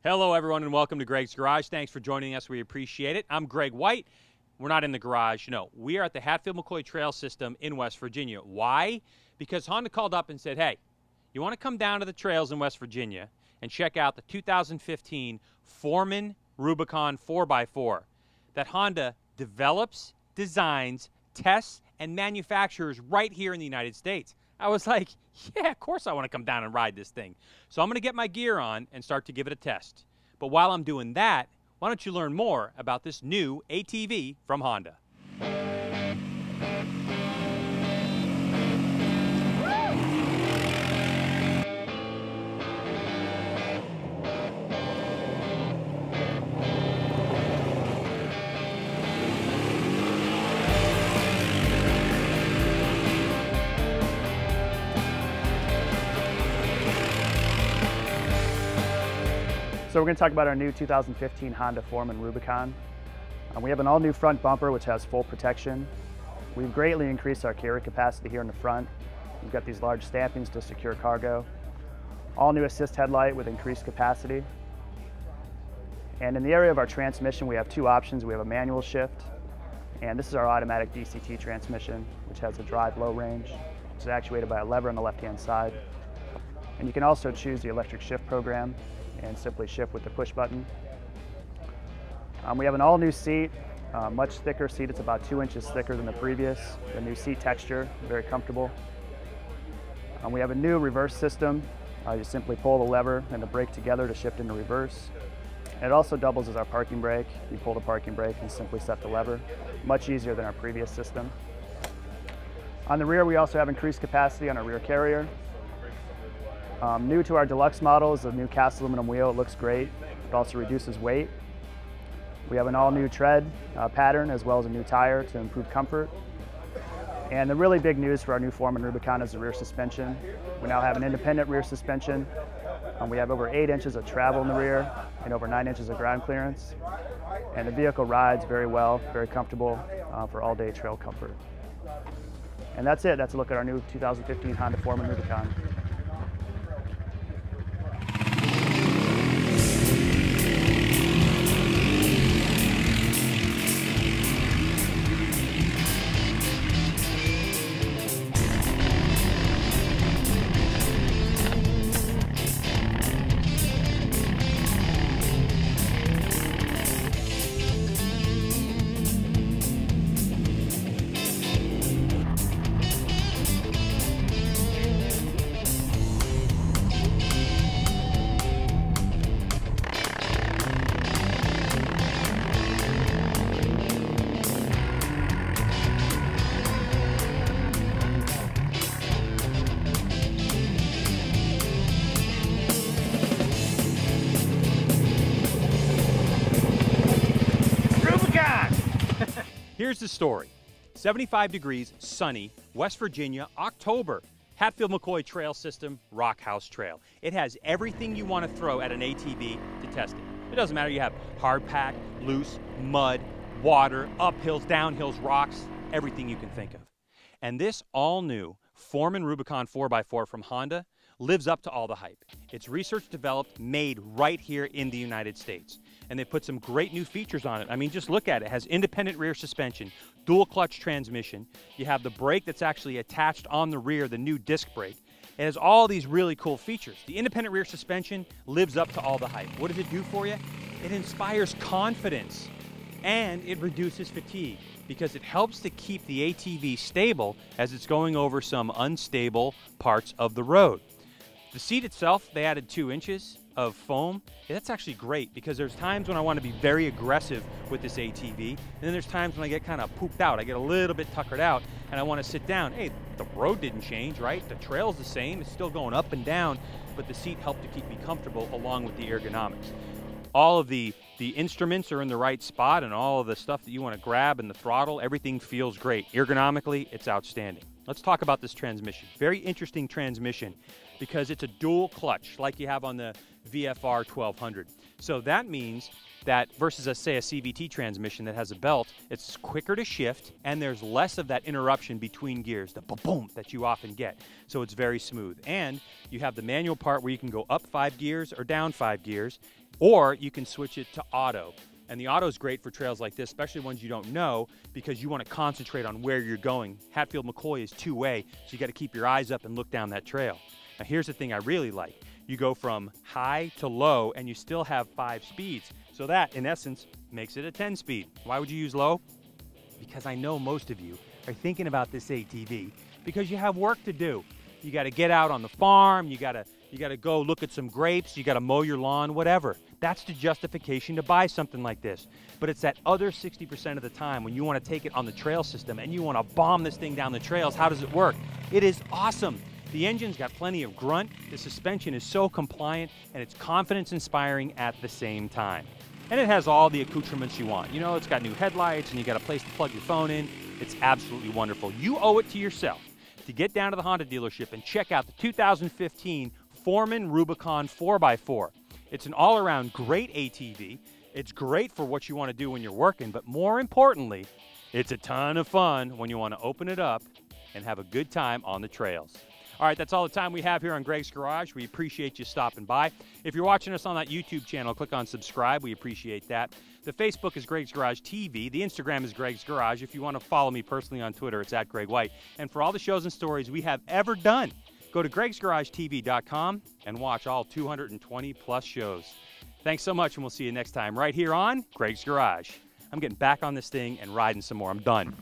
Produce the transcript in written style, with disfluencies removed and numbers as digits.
Hello, everyone, and welcome to Greg's Garage. Thanks for joining us. We appreciate it. I'm Greg White. We're not in the garage. No, we are at the Hatfield-McCoy Trail system in West Virginia. Why? Because Honda called up and said, hey, you want to come down to the trails in West Virginia and check out the 2015 Foreman Rubicon 4x4 that Honda develops, designs, tests, and manufactures right here in the United States. I was like, yeah, of course I want to come down and ride this thing. So I'm going to get my gear on and start to give it a test. But while I'm doing that, why don't you learn more about this new ATV from Honda? So we're going to talk about our new 2015 Honda Foreman Rubicon. We have an all-new front bumper which has full protection. We've greatly increased our carry capacity here in the front. We've got these large stampings to secure cargo. All-new assist headlight with increased capacity. And in the area of our transmission, we have two options. We have a manual shift, and this is our automatic DCT transmission, which has a drive low range. It's actuated by a lever on the left-hand side. And you can also choose the electric shift program and simply shift with the push button. We have an all-new seat, much thicker seat. It's about 2 inches thicker than the previous. The new seat texture, very comfortable. We have a new reverse system. You simply pull the lever and the brake together to shift into reverse. It also doubles as our parking brake. You pull the parking brake and simply set the lever. Much easier than our previous system. On the rear, we also have increased capacity on our rear carrier. New to our deluxe model is the new cast aluminum wheel. It looks great. It also reduces weight. We have an all-new tread pattern as well as a new tire to improve comfort. And the really big news for our new Foreman Rubicon is the rear suspension. We now have an independent rear suspension. We have over 8 inches of travel in the rear and over 9 inches of ground clearance. And the vehicle rides very well, very comfortable for all-day trail comfort. And that's it. That's a look at our new 2015 Honda Foreman Rubicon. Here's the story. 75 degrees, sunny, West Virginia, October. Hatfield-McCoy Trail System, Rock House Trail. It has everything you want to throw at an ATV to test it. It doesn't matter, you have hard pack, loose, mud, water, uphills, downhills, rocks, everything you can think of. And this all-new Foreman Rubicon 4x4 from Honda lives up to all the hype. It's research developed, made right here in the United States. And they put some great new features on it. I mean, just look at it. It has independent rear suspension, dual clutch transmission. You have the brake that's actually attached on the rear, the new disc brake. It has all these really cool features. The independent rear suspension lives up to all the hype. What does it do for you? It inspires confidence and it reduces fatigue because it helps to keep the ATV stable as it's going over some unstable parts of the road. The seat itself, they added 2 inches of foam. That's actually great because there's times when I want to be very aggressive with this ATV, and then there's times when I get kind of pooped out. I get a little bit tuckered out and I want to sit down. Hey, the road didn't change, right? The trail's the same. It's still going up and down, but the seat helped to keep me comfortable along with the ergonomics. All of the instruments are in the right spot, and all of the stuff that you want to grab and the throttle, everything feels great. Ergonomically, it's outstanding. Let's talk about this transmission. Very interesting transmission because it's a dual clutch like you have on the VFR 1200. So that means that versus, say, a CVT transmission that has a belt, it's quicker to shift and there's less of that interruption between gears, the boom that you often get. So it's very smooth. And you have the manual part where you can go up 5 gears or down 5 gears. Or you can switch it to auto. And the auto is great for trails like this, especially ones you don't know, because you want to concentrate on where you're going. Hatfield-McCoy is two-way, so you got to keep your eyes up and look down that trail. Now here's the thing I really like. You go from high to low and you still have 5 speeds. So that, in essence, makes it a 10-speed. Why would you use low? Because I know most of you are thinking about this ATV because you have work to do. You got to get out on the farm, you got to go look at some grapes, you got to mow your lawn, whatever. That's the justification to buy something like this. But it's that other 60% of the time when you want to take it on the trail system and you want to bomb this thing down the trails. How does it work? It is awesome. The engine's got plenty of grunt, the suspension is so compliant, and it's confidence inspiring at the same time. And it has all the accoutrements you want. You know, it's got new headlights and you got a place to plug your phone in. It's absolutely wonderful. You owe it to yourself to get down to the Honda dealership and check out the 2015 Foreman Rubicon 4x4. It's an all-around great ATV. It's great for what you want to do when you're working, but more importantly, it's a ton of fun when you want to open it up and have a good time on the trails. All right, that's all the time we have here on Greg's Garage. We appreciate you stopping by. If you're watching us on that YouTube channel, click on subscribe. We appreciate that. The Facebook is Greg's Garage TV. The Instagram is Greg's Garage. If you want to follow me personally on Twitter, it's @GregWhite. And for all the shows and stories we have ever done, go to gregsgaragetv.com and watch all 220 plus shows. Thanks so much, and we'll see you next time right here on Greg's Garage. I'm getting back on this thing and riding some more. I'm done.